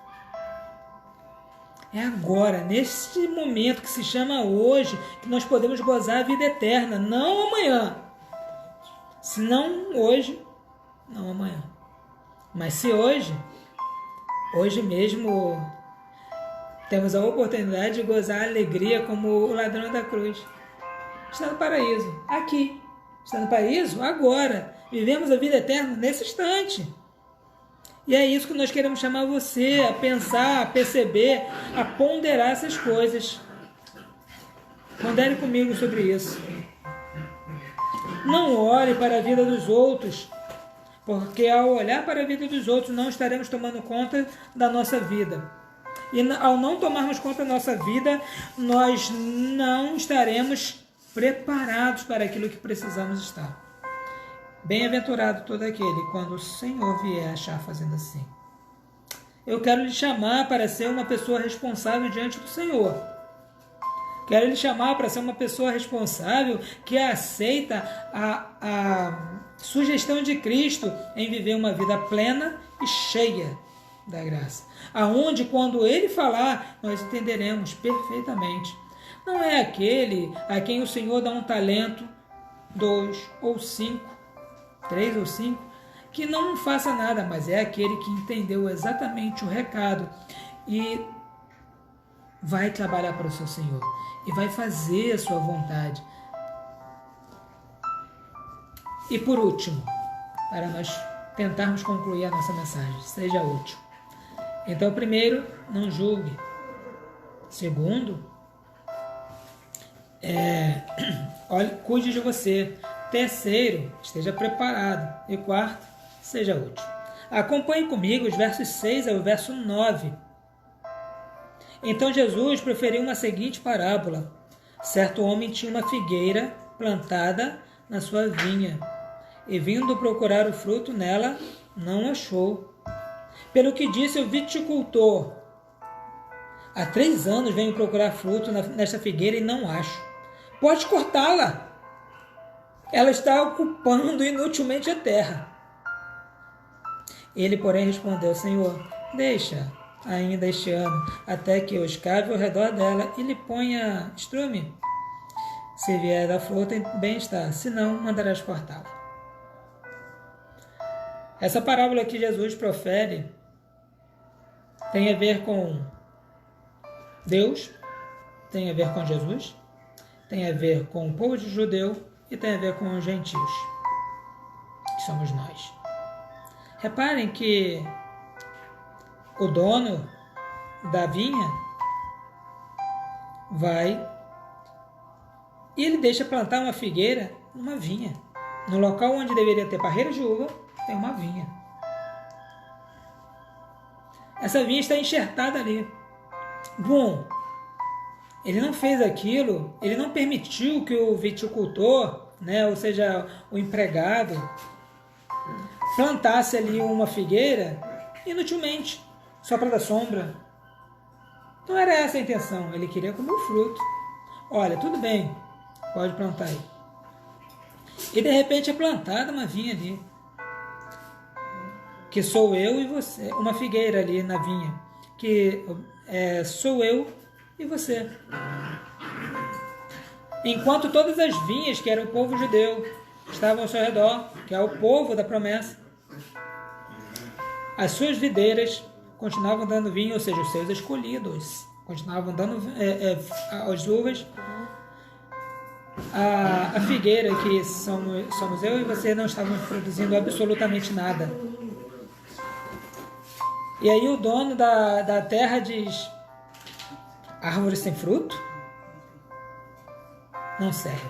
É agora, neste momento que se chama hoje, que nós podemos gozar a vida eterna, não amanhã. Se não hoje, não amanhã. Mas se hoje mesmo, temos a oportunidade de gozar a alegria como o ladrão da cruz. Está no paraíso, aqui. Está no paraíso agora. Vivemos a vida eterna nesse instante. E é isso que nós queremos chamar você a pensar, a perceber, a ponderar essas coisas. Pondere comigo sobre isso. Não olhe para a vida dos outros, porque ao olhar para a vida dos outros não estaremos tomando conta da nossa vida. E ao não tomarmos conta da nossa vida, nós não estaremos preparados para aquilo que precisamos estar. Bem-aventurado todo aquele quando o Senhor vier achar fazendo assim. Eu quero lhe chamar para ser uma pessoa responsável diante do Senhor. Quero lhe chamar para ser uma pessoa responsável que aceita a sugestão de Cristo em viver uma vida plena e cheia da graça. Aonde, quando Ele falar, nós entenderemos perfeitamente. Não é aquele a quem o Senhor dá um talento, 2 ou 5, 3 ou 5, que não faça nada, mas é aquele que entendeu exatamente o recado e vai trabalhar para o seu Senhor e vai fazer a sua vontade. E por último, para nós tentarmos concluir a nossa mensagem, seja útil. Então, primeiro, não julgue. Segundo, cuide de você. Terceiro, esteja preparado. E quarto, seja útil. Acompanhe comigo os versos 6 ao verso 9. Então Jesus proferiu uma seguinte parábola. Certo homem tinha uma figueira plantada na sua vinha, e vindo procurar o fruto nela, não achou. Pelo que disse o viticultor: há 3 anos venho procurar fruto nesta figueira e não acho. Pode cortá-la. Ela está ocupando inutilmente a terra. Ele, porém, respondeu: Senhor, deixa ainda este ano, até que eu escave ao redor dela e lhe ponha estrume. Se vier da fruta, bem está, se não, mandarás cortá-la. Essa parábola que Jesus profere tem a ver com Deus, tem a ver com Jesus, tem a ver com o povo judeu e tem a ver com os gentios, que somos nós. Reparem que o dono da vinha vai e ele deixa plantar uma figueira numa vinha. No local onde deveria ter parreira de uva, tem uma vinha. Essa vinha está enxertada ali. Bom, ele não fez aquilo, ele não permitiu que o viticultor, ou seja, o empregado, plantasse ali uma figueira inutilmente, só para dar sombra. Não era essa a intenção, ele queria comer o fruto. Olha, tudo bem, pode plantar aí. E de repente é plantada uma vinha ali, que sou eu e você, uma figueira ali na vinha, que sou eu e você. Enquanto todas as vinhas, que era o povo judeu, estavam ao seu redor, que é o povo da promessa, as suas videiras continuavam dando vinho, ou seja, os seus escolhidos continuavam dando as uvas. A figueira, que somos eu e você, não estavam produzindo absolutamente nada. E aí o dono da terra diz: árvore sem fruto não serve.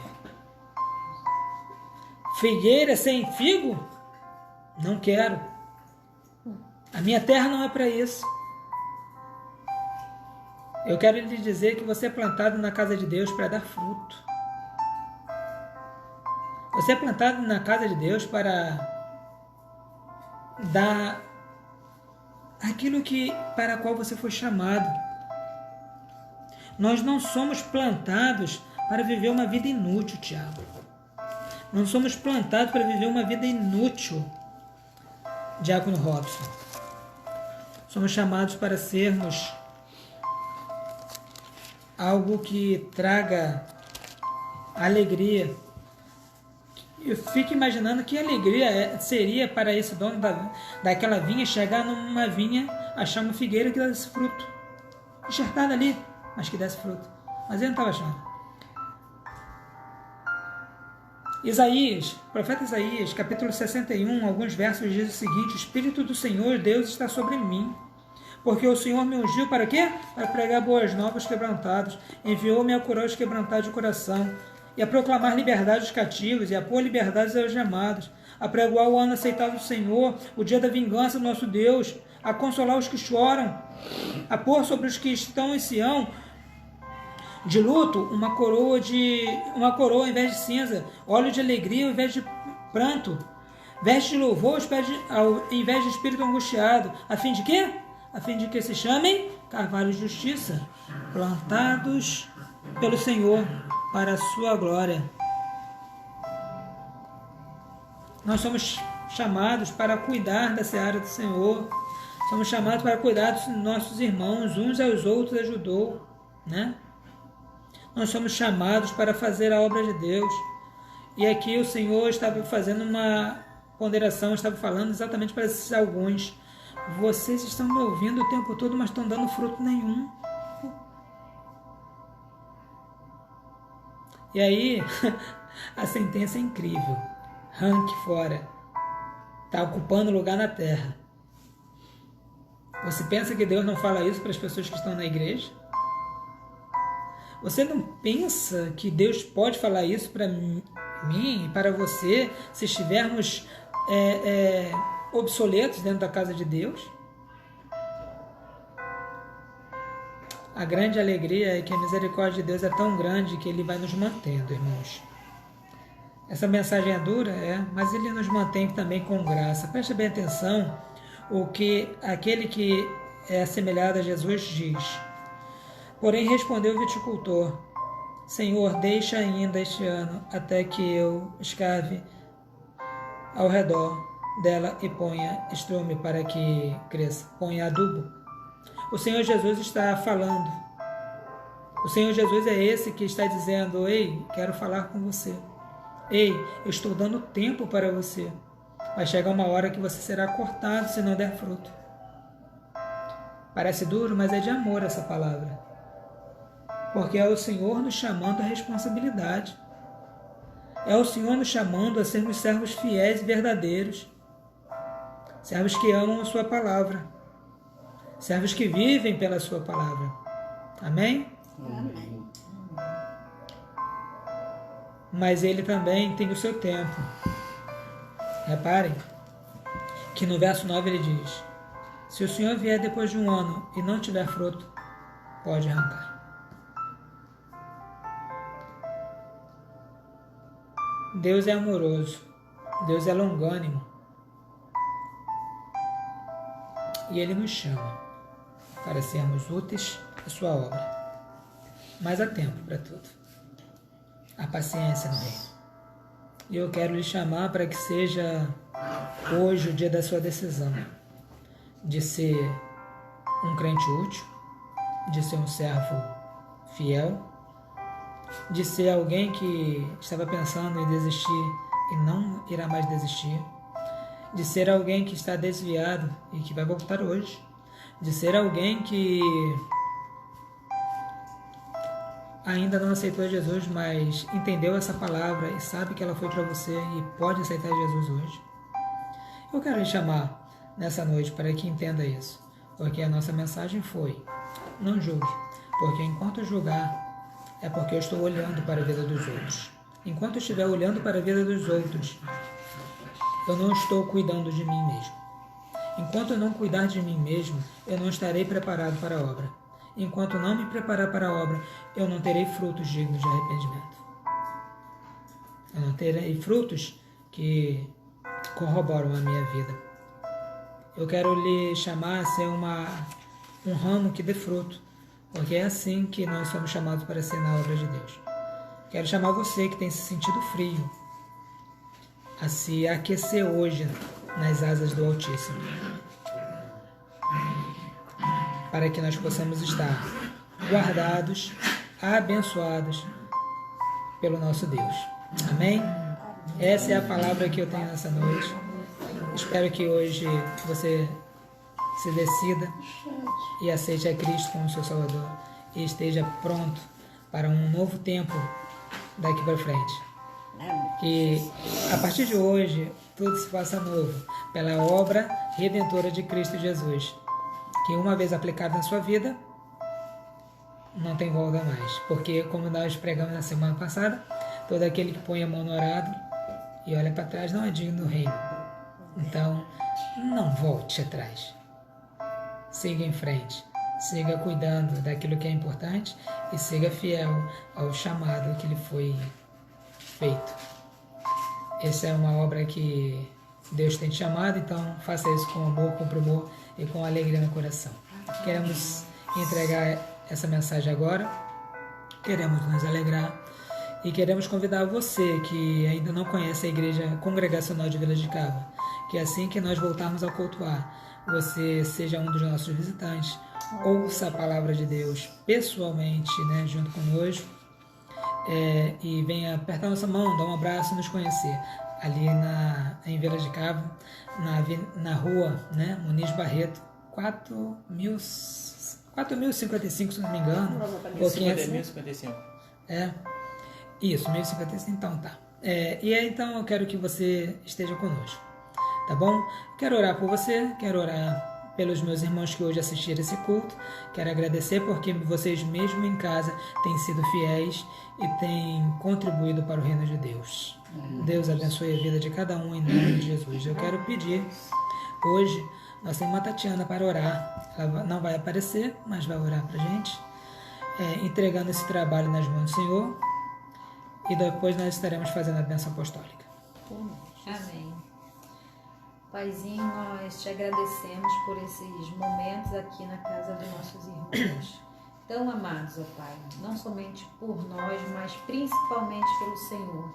Figueira sem figo? Não quero. A minha terra não é para isso. Eu quero lhe dizer que você é plantado na casa de Deus para dar fruto. Você é plantado na casa de Deus para dar aquilo para a qual você foi chamado. Nós não somos plantados para viver uma vida inútil, Tiago. Não somos plantados para viver uma vida inútil, Diácono Robson. Somos chamados para sermos algo que traga alegria, Eu fico imaginando que alegria seria para esse dono daquela vinha chegar numa vinha, achar uma figueira que desse fruto. Enxertada ali, mas que desse fruto. Mas ele não estava achando. Isaías, profeta Isaías, capítulo 61, alguns versos diz o seguinte: o Espírito do Senhor Deus está sobre mim, porque o Senhor me ungiu para quê? Para pregar boas novas aos quebrantados, enviou-me a curar os quebrantados de coração, e a proclamar liberdade aos cativos, e a pôr liberdade aos algemados, a pregoar o ano aceitável do Senhor, o dia da vingança do nosso Deus, a consolar os que choram, a pôr sobre os que estão em Sião de luto uma coroa ao invés de cinza, óleo de alegria ao invés de pranto, veste de louvor ao invés de espírito angustiado, a fim de quê? A fim de que se chamem carvalhos de justiça, plantados pelo Senhor para a sua glória. Nós somos chamados para cuidar da seara do Senhor, somos chamados para cuidar dos nossos irmãos, uns aos outros ajudou, né? Nós somos chamados para fazer a obra de Deus. E aqui o Senhor estava fazendo uma ponderação, estava falando exatamente para esses alguns. Vocês estão me ouvindo o tempo todo, mas estão dando fruto nenhum. E aí, a sentença é incrível. Arranque fora. Está ocupando lugar na terra. Você pensa que Deus não fala isso para as pessoas que estão na igreja? Você não pensa que Deus pode falar isso para mim e para você se estivermos obsoletos dentro da casa de Deus? A grande alegria é que a misericórdia de Deus é tão grande que Ele vai nos mantendo, irmãos. Essa mensagem é dura, mas Ele nos mantém também com graça. Preste bem atenção o que aquele que é assemelhado a Jesus diz. Porém respondeu o viticultor: Senhor, deixa ainda este ano até que eu escave ao redor dela e ponha estrume para que cresça, ponha adubo. O Senhor Jesus está falando. O Senhor Jesus é esse que está dizendo: ei, quero falar com você. Ei, eu estou dando tempo para você. Vai chegar uma hora que você será cortado se não der fruto. Parece duro, mas é de amor essa palavra. Porque é o Senhor nos chamando à responsabilidade. É o Senhor nos chamando a sermos servos fiéis e verdadeiros. Servos que amam a sua palavra. Servos que vivem pela sua palavra. Amém? Amém. Mas ele também tem o seu tempo. Reparem que no verso 9 ele diz: se o Senhor vier depois de um ano e não tiver fruto, pode arrancar. Deus é amoroso, Deus é longânimo e Ele nos chama para sermos úteis à sua obra. Mas há tempo para tudo, há paciência no reino. E eu quero lhe chamar para que seja hoje o dia da sua decisão, de ser um crente útil, de ser um servo fiel, de ser alguém que estava pensando em desistir e não irá mais desistir, de ser alguém que está desviado e que vai voltar hoje, de ser alguém que ainda não aceitou Jesus, mas entendeu essa palavra e sabe que ela foi para você e pode aceitar Jesus hoje. Eu quero lhe chamar nessa noite para que entenda isso, porque a nossa mensagem foi: não julgue, porque enquanto julgar, é porque eu estou olhando para a vida dos outros. Enquanto eu estiver olhando para a vida dos outros, eu não estou cuidando de mim mesmo. Enquanto eu não cuidar de mim mesmo, eu não estarei preparado para a obra. Enquanto não me preparar para a obra, eu não terei frutos dignos de arrependimento. Eu não terei frutos que corroboram a minha vida. Eu quero lhe chamar a ser um ramo que dê fruto, porque é assim que nós somos chamados para ser na obra de Deus. Quero chamar você que tem se sentido frio a se aquecer hoje nas asas do Altíssimo, para que nós possamos estar guardados, abençoados pelo nosso Deus. Amém? Essa é a palavra que eu tenho nessa noite. Espero que hoje você se decida e aceite a Cristo como seu Salvador e esteja pronto para um novo tempo daqui para frente. Que a partir de hoje tudo se faça novo pela obra redentora de Cristo Jesus, que uma vez aplicado na sua vida não tem volta mais, porque como nós pregamos na semana passada, todo aquele que põe a mão no arado e olha para trás não é digno do reino. Então não volte atrás, siga em frente, siga cuidando daquilo que é importante e siga fiel ao chamado que lhe foi feito. Essa é uma obra que Deus tem te chamado, então faça isso com amor, com primor e com alegria no coração. Queremos entregar essa mensagem agora, queremos nos alegrar e queremos convidar você que ainda não conhece a Igreja Congregacional de Vila de Cava, que assim que nós voltarmos a cultuar, você seja um dos nossos visitantes, ouça a palavra de Deus pessoalmente, né, junto conosco, e venha apertar nossa mão, dar um abraço e nos conhecer ali em Vila de Cava, na rua, né, Muniz Barreto, 4.055, se não me engano. 1055. Isso, 1055, então tá. Então eu quero que você esteja conosco, tá bom? Quero orar por você, quero orar pelos meus irmãos que hoje assistiram esse culto. Quero agradecer porque vocês mesmo em casa têm sido fiéis e têm contribuído para o reino de Deus. Deus abençoe a vida de cada um em nome de Jesus. Eu quero pedir hoje, nós temos uma Tatiana para orar. Ela não vai aparecer, mas vai orar para a gente, entregando esse trabalho nas mãos do Senhor, e depois nós estaremos fazendo a bênção apostólica. Amém. Paizinho, nós te agradecemos por esses momentos aqui na casa dos nossos irmãos, tão amados, ó Pai, não somente por nós, mas principalmente pelo Senhor.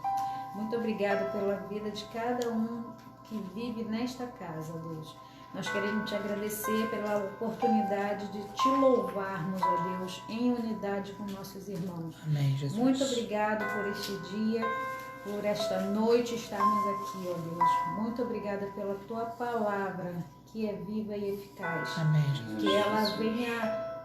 Muito obrigado pela vida de cada um que vive nesta casa, Deus. Nós queremos te agradecer pela oportunidade de te louvarmos, ó Deus, em unidade com nossos irmãos. Amém, Jesus. Muito obrigado por este dia, por esta noite estarmos aqui, ó Deus. Muito obrigada pela tua palavra, que é viva e eficaz. Amém, Jesus. Que ela venha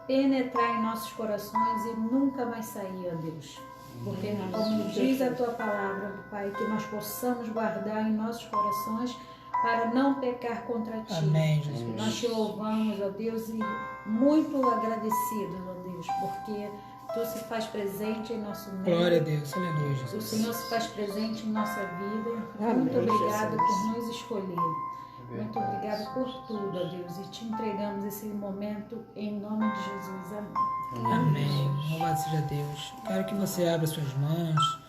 penetrar em nossos corações e nunca mais sair, ó Deus. Porque, como diz a tua palavra, Pai, que nós possamos guardar em nossos corações para não pecar contra ti. Amém, Jesus. Nós te louvamos, ó Deus, e muito agradecidos, ó Deus, porque tu se faz presente em nosso meio. Glória a Deus, aleluia, Jesus. O Senhor se faz presente em nossa vida. Amém, Muito obrigado Jesus. por nos escolher. Muito obrigado por tudo, ó Deus. E te entregamos esse momento em nome de Jesus. Amém. Amém. Louvado seja Deus. Quero que você abra suas mãos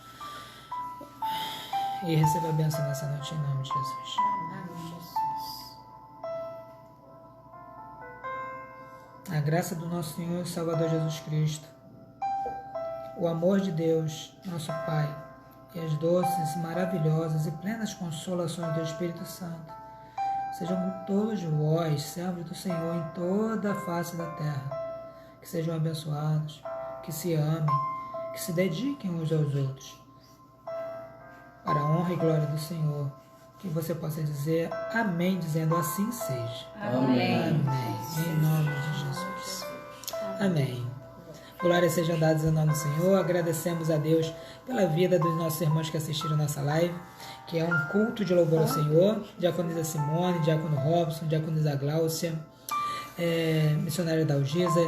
e receba a bênção nessa noite em nome de Jesus. Amém, Jesus. A graça do nosso Senhor e Salvador Jesus Cristo, o amor de Deus, nosso Pai, e as doces, maravilhosas e plenas consolações do Espírito Santo sejam com todos vós, servos do Senhor, em toda a face da terra. Que sejam abençoados, que se amem, que se dediquem uns aos outros, para a honra e glória do Senhor. Que você possa dizer amém, dizendo assim seja. Amém. Amém. Em nome de Jesus. Amém. Glórias sejam dadas ao nome do Senhor. Agradecemos a Deus pela vida dos nossos irmãos que assistiram nossa live, que é um culto de louvor ao Senhor. Diaconisa Simone, Diácono Robson, Diaconisa Gláucia, missionária Dalgisa,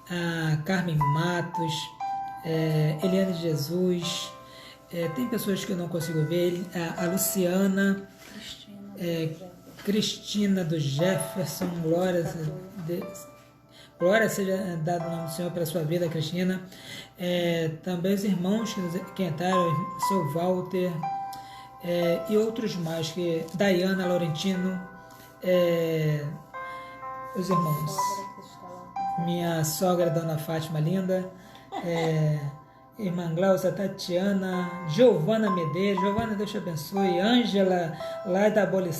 a Carmen Matos, Eliane de Jesus, tem pessoas que eu não consigo ver, a Luciana, Cristina do Jefferson, glória seja dada ao nome do Senhor pela sua vida, Cristina. Também os irmãos que entraram, o seu Walter, e outros mais, que Dayana Laurentino, os irmãos, minha sogra, Dona Fátima Linda, irmã Glaucia, Tatiana, Giovana Medeiros, Giovana, Deus te abençoe, Ângela, lá da Abolição,